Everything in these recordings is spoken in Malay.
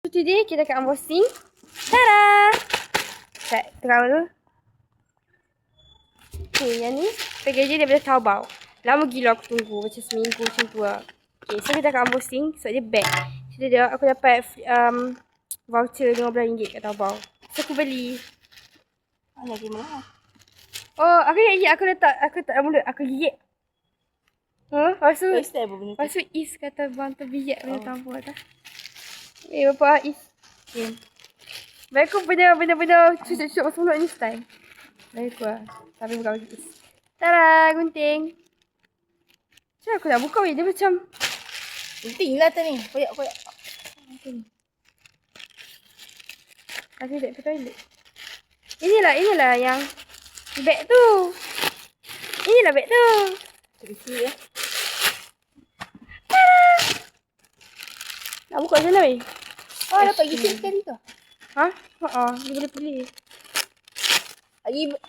So today kita akan unboxing. Tada! Sekejap, terang dulu. Okay, yang ni packaging daripada Taobao. Lama gila aku tunggu, macam seminggu macam tu lah. Okay, so kita akan unboxing. So dia bag. So dia aku dapat voucher RM15 kat Taobao. So aku beli. Lagi mahal. Oh, aku gigit, aku letak dalam mulut, aku gigit. Lepas tu, First time benda tu. lepas tu Is kata bang terbijak benda tampuk atas. Bapak Is. Okay. Baik aku benda-benda cucuk-cucuk masuk mulut ni style. Baik aku lah. Tapi buka bagi Is. Tada, gunting. Macam aku nak buka weh, dia macam. Penting lah tu ni. Koyak-koyak. Kasih tak ke toilet. Inilah yang beg tu. Inilah beg tu. Kecil ya. Nak buka macam mana weh? Oh, dapat gift sekali tu. Ha? Dia boleh pilih.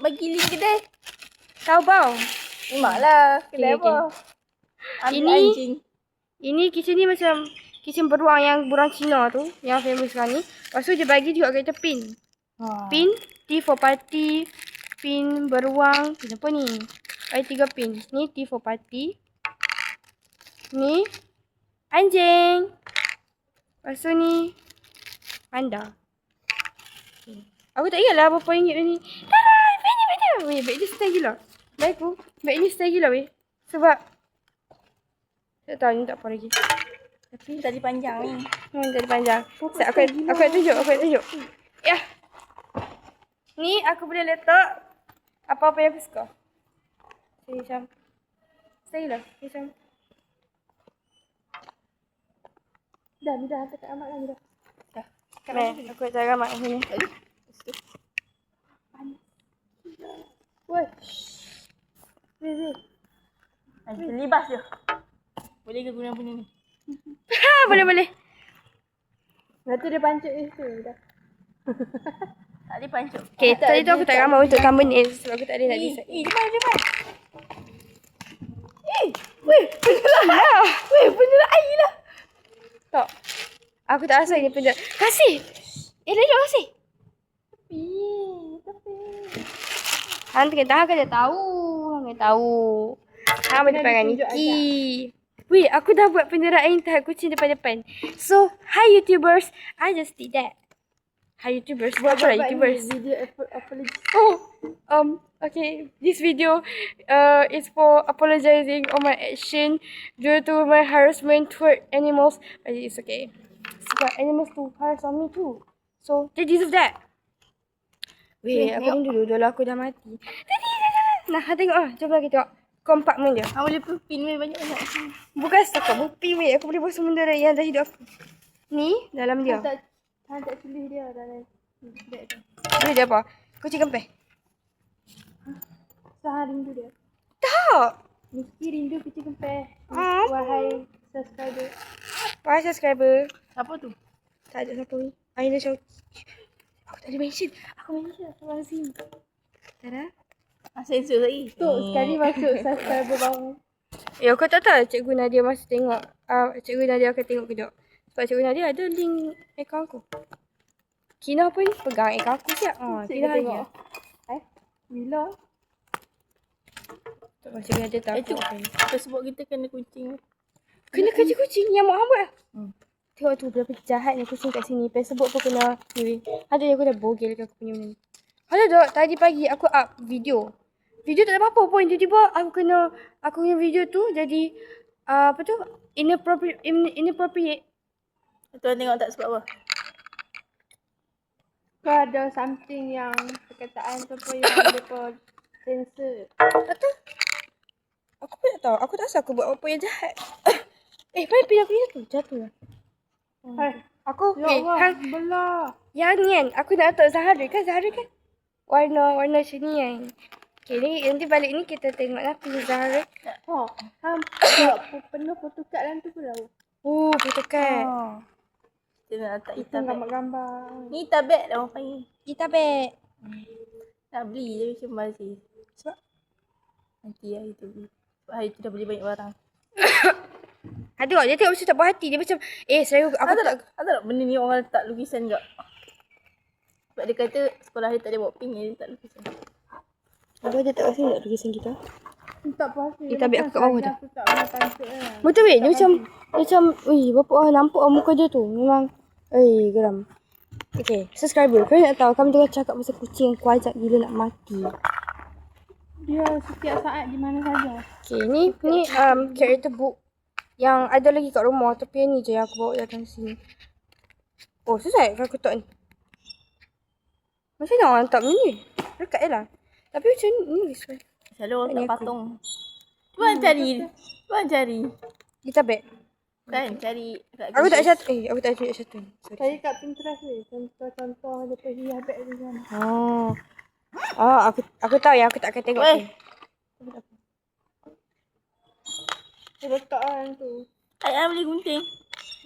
Bagi link kedai. Taobao. Memanglah. Kedai Okay, apa? Ambil Ini- anjing. Ini kitchen ni macam kitchen beruang yang beruang Cina tu. Yang famous sekarang ni. Lepas tu dia bagi juga kita pin. Pin. T for party. Pin beruang. Pin apa ni? Ada 3 pin. Ni T for party. Ni anjing. Lepas tu ni panda. Okay. Aku tak ingat lah berapa ringgit ni. Tada! Beg dia. Weh, beg dia style gila. Baik aku. Beg ni style gila weh. Sebab tak tahu ni tak apa lagi. Tapi tadi panjang ni. Jadi panjang. Sekejap, aku nak tunjuk. Ya. Ni aku boleh letak apa-apa yang aku suka. Jadi macam. Style lah. Macam. Dah. Tekat amat lah. Dah. Meh, aku nak cari amat sini. Woi. Weh. Terlibas je. Boleh ke guna benda ni? Ha, boleh. Nanti dia pancuk tu. Dah. Tak boleh pancuk. Okay, tadi tu aku tak ramai untuk thumbnail sebab aku tak ada nak decide. Cepat. Weh, penyerah. Weh, penyerah air lah. Tak. Aku tak rasa ini penjara. Kasih. Elok kasih. Tapi. Hang tengah tahan kan dia tahu. Hang tahu. Hang boleh panggil Niki. Weh, aku dah buat penyerahan tahan kucing depan-depan. So, hi YouTubers. I just did that. Hi YouTubers. Apa lah YouTubers? Video apology. Okay. This video is for apologizing on my action due to my harassment toward animals. But it's okay. Sebab animals tu harass on me too. So, they deserve that. Weh, aku ni dulu aku dah mati. Nah, tengok ah. Cuba kita tengok kompartmen dia. Boleh pin weh banyak-banyak. Bukan setakat bupi weh. Aku boleh buat semua benda yang dah hidup aku. Ni, dalam dia. Han tak tulis dia dalam beg tu. Ni dia apa? Kucing kempeh. Sahar rindu dia. Tak. Mesti rindu kucing kempeh. Ah. Wahai subscriber. Wahai subscriber. Apa tu? Tak ada siapa ni. Aina Syau. Aku tak ada mention. Aku mention Astagfirullahaladzim. Tada. Sensor lagi. Tu sekali masuk subscriber baru. Ya, kau tak tahu Cikgu Nadia masa tengok. Cikgu Nadia akan tengok kejap. Sebab Cikgu Nadia ada link akaun aku. Kina apa ni? Pegang akaun aku siap. Kina tengok. Bila? Tak macam Cikgu Nadia takut. Apa sebab kita kena kucing? Kena kerja kucing yang mak hang buat lah. Tengok tu berapa jahat ni kucing kat sini. Lepas sebut pun kena ni. Ada yang aku dah bogel ke aku punya benda ni. Ada dok, tadi pagi aku up video. Video tak ada apa-apa pun. Tiba-tiba aku punya video tu jadi apa tu? Inappropriate. Tuan tengok tak sebab apa? Kau ada something yang perkataan tu apa yang mereka sensor. Kata? Aku pun tak tahu. Aku tak rasa aku buat apa yang jahat. Mana pin aku jatuh? Jatuh lah. Hai, Aku, ya Allah, belah. yang ni kan. Aku nak letak Zahari kan. Zahari kan warna macam ni kan. Okay, ni nanti balik ni kita tengok lah pin Zahari. Oh, penuh photocard dalam tu pula. Photocard. Kita nak letak Itu hitam beg. gambar-gambar. Ni tabet dah orang panggil. Kita beg. Nak beli je macam bazir. Sebab? Nanti hari tu beli. Sebab hari tu dah beli banyak barang. Ha tengok dia tengok macam tak puas hati. Dia macam saya aku Ada tak tak benda ni orang letak lukisan ke? Sebab dia kata sekolah dia tak ada bawa pink, dia letak lukisan. Apa dia tak kasi tak lukisan kita? Tak pasti. Kita ambil aku kat bawah tu. Aku tak boleh tansuk lah. Betul weh, dia macam bapak nampak muka dia tu. Memang geram. Okay, subscriber. Kau nak tahu kami tengah cakap pasal kucing yang kuajak gila nak mati. Dia setiap saat di mana saja. Okay, ni character book yang ada lagi kat rumah tapi yang ni je yang aku bawa datang sini. Oh, selesai kalau aku tak ni. Macam mana orang tak ni? Dekat je lah. Tapi macam ni sesuai. Selalu orang Ni tak aku. patung. Cuba cari. Kita bet. Kan cari kat Aku tak Google. satu. Aku tak tunjuk satu. Sorry. Cari kat Pinterest ni. Contoh-contoh daripada hiabat di sana. Aku tahu yang aku tak akan tengok Weh. tu. Dia letak lah yang tu. Ayah boleh gunting.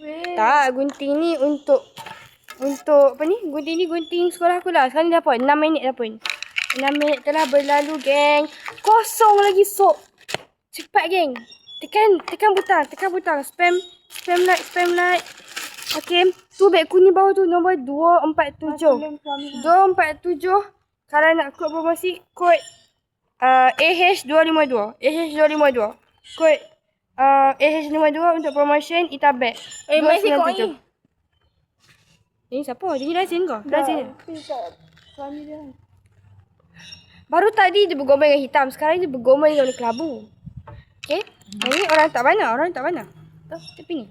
Weh. Tak, gunting ni untuk apa ni? Gunting ni gunting sekolah aku lah. Sekarang ni dah pun 6 minit dah pun. 6 minit telah berlalu, geng. Kosong lagi sok. Cepat, geng. Tekan butang. Spam like. Okay. Tu beg kuning bawah tu nombor 247. Film suami. 247. Kalau nak kod promosi, kod AH252. AH252. Kod AH52 untuk promotion Itabet. Mai tengok ni. Ini siapa? Dia ni Razin kau? Razin. Tapi kat suami dia. Baru tadi dia bergomel dengan hitam. Sekarang dia bergomel dengan warna kelabu. Okay? Yang ni orang tak mana. Tapi ni.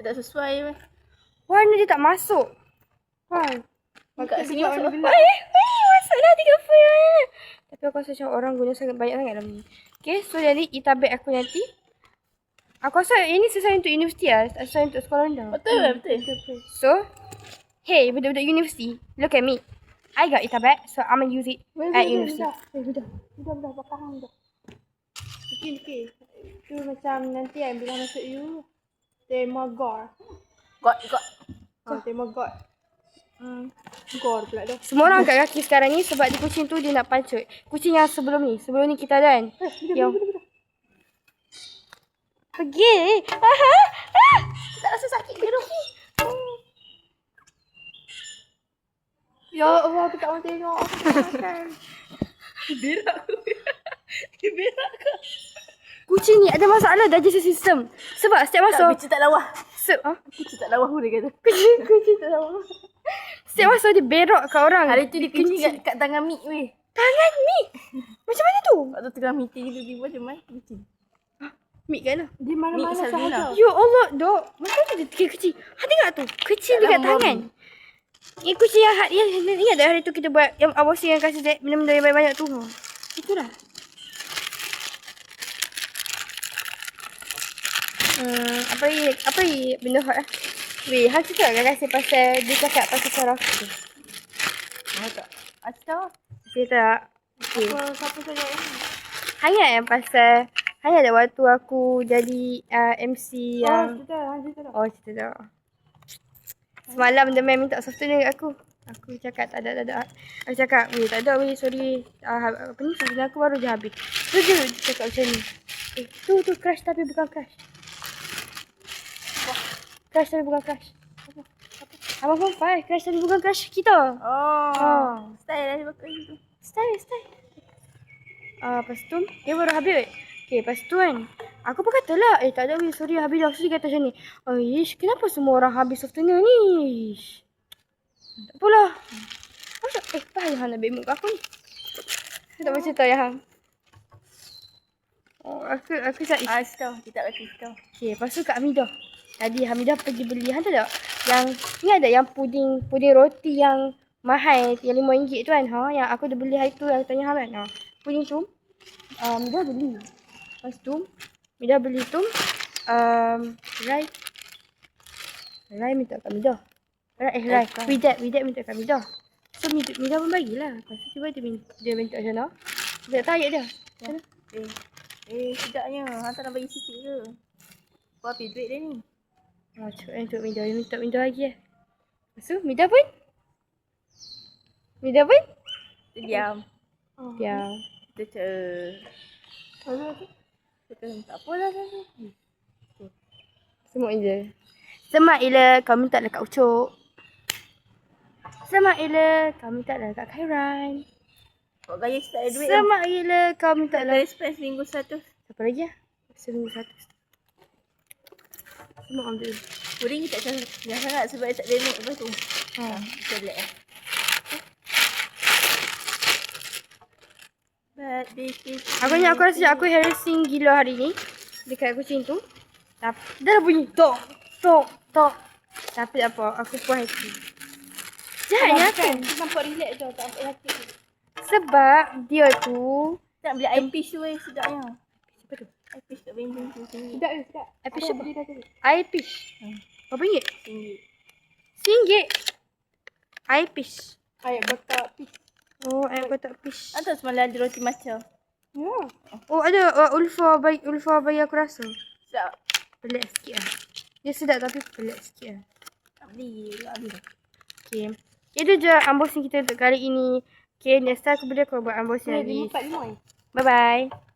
Tak sesuai weh. Warna dia tak masuk. Kan? Kat sini Dia masuk. Masuklah 30. Tapi aku rasa macam orang guna banyak sangat dalam ni. Okay, so jadi Itabet aku nanti. Aku rasa ini sesuai untuk universiti lah. Tak sesuai untuk sekolah rendah. Betul. So, hey, budak-budak universiti, look at me. I got Itabet, so I'm gonna use it at university. Dah faham dah. Okay. Tu macam nanti kan bila masuk you. Tema gore. Got. Tema gore. Gore pula dah. Semua orang angkat kaki sekarang ni sebab di kucing tu dia nak pancut. Kucing yang sebelum ni kita ada kan. Yang pergi. Tak rasa sakit ke tu? Ya Allah, aku tak mau tengok. Aku tak makan. Dia berak ke? Kucing ni ada masalah digestive system. Sebab setiap Tak, masa kucing tak lawa. Kucing tak lawa pun dia kata. Kucing tak tahu. Setiap masa dia berak kat orang. Hari tu dia kencing kat tangan Mik weh. Tangan Mik. Macam mana tu? Waktu tengah meeting tiba-tiba macam mai kucing. Mik kan lah. Di mana-mana Mik Salvina. sahaja. Ya Allah, dok. Macam tu dia kecil. Ha tengok tu. Kecil Tak dekat lama tangan. Ini kucing yang ingat tak hari tu kita buat yang aborsi yang kasih benda-benda yang banyak-banyak tu. Itulah. Apa lagi benda hot lah. Weh, hang cakap kan kasi pasal dia cakap pasal cara aku tu. Tak. Tahu. Saya tak. Okay. Siapa saja orang? Hang ingat yang pasal hang ada waktu aku jadi MC yang Cerita dah. Oh, cerita dah. Semalam dia main minta software kat aku. Aku cakap tak ada. Aku cakap, weh tak ada weh, sorry. Apa ni, software aku baru je habis. Terus dia cakap macam ni. Tu crash tapi bukan crash. Crash tapi bukan crash. Abang Form 5, crash tapi bukan crash kita. Oh. Style lah dia pakai tu. Style. Lepas tu, dia baru habis weh. Okay, lepas tu kan. Aku pun kata lah, tak ada weh, sorry habis dah. So dia kata macam ni, ish, kenapa semua orang habis software ni? Ish. Tak apalah. Aku cakap, payah hang nak ambil muka aku ni. Aku tak bercerita ya hang. Oh, aku cakap, Tahu. Kita tak tahu. okay, lepas tu Kak Hamidah. Tadi Hamidah pergi beli, hang tahu tak? Yang, ingat tak yang puding roti yang mahal, yang RM5 tu kan? Yang aku dah beli hari tu, yang tanya hang kan? Puding tu, Hamidah beli. Lepas tu, Hamidah beli tu, Rai minta Kak Hamidah. Rai. Widat minta Kak Hamidah. So, Hamidah pun bagilah. Lepas tu, tiba dia minta macam mana? Dia tak tarik dia. Macam mana? Tidaknya. Hang tak nak bagi sikit ke? Kau habis duit dia ni. Cakap untuk Hamidah. Dia minta Hamidah lagi lah. Lepas tu, Hamidah pun? Dia diam. Dia. Dia cakap, tak apalah. Semut je. Semak Ila, kau minta dekat Ucok. Semak Ila, kau minta dekat Khairan. Buat gaya start ada duit lah. Semak Ila, kau minta Tak lah. ada spend seminggu 100. Siapa lagi lah? Seminggu 100. Semak ambil. Pudding tak sangat sebab tak ada note lepas tu. Ha. Jelek lah. But this is... Aku rasa aku harassing gila hari ni. Dekat kucing tu. Tapi, dah bunyi. Tok. Tok. Tok. Tapi apa? Aku puas hati. Jahatnya aku. Kan, dia nampak relax je. Tak nampak sakit. Sebab dia tu. Tak beli air fish tu sedapnya. Apa tu? Air fish kat vending tu RM1. Sedap je, sedap. Air fish Aku apa? beli dah tadi. Air fish. Berapa ringgit? RM1. RM1. Air fish. Air bakar fish. Oh, air kotak fish. Atau semalam ada roti matcha. Ya. Oh, ada Ulfa bagi aku rasa. Sedap. Pelik sikit lah. Dia sedap tapi pelik sikit lah. Tak beli. Tak beli. Okay. Itu je unboxing kita untuk kali ini. Okay, next time aku boleh buat unboxing lagi. 545. Bye-bye.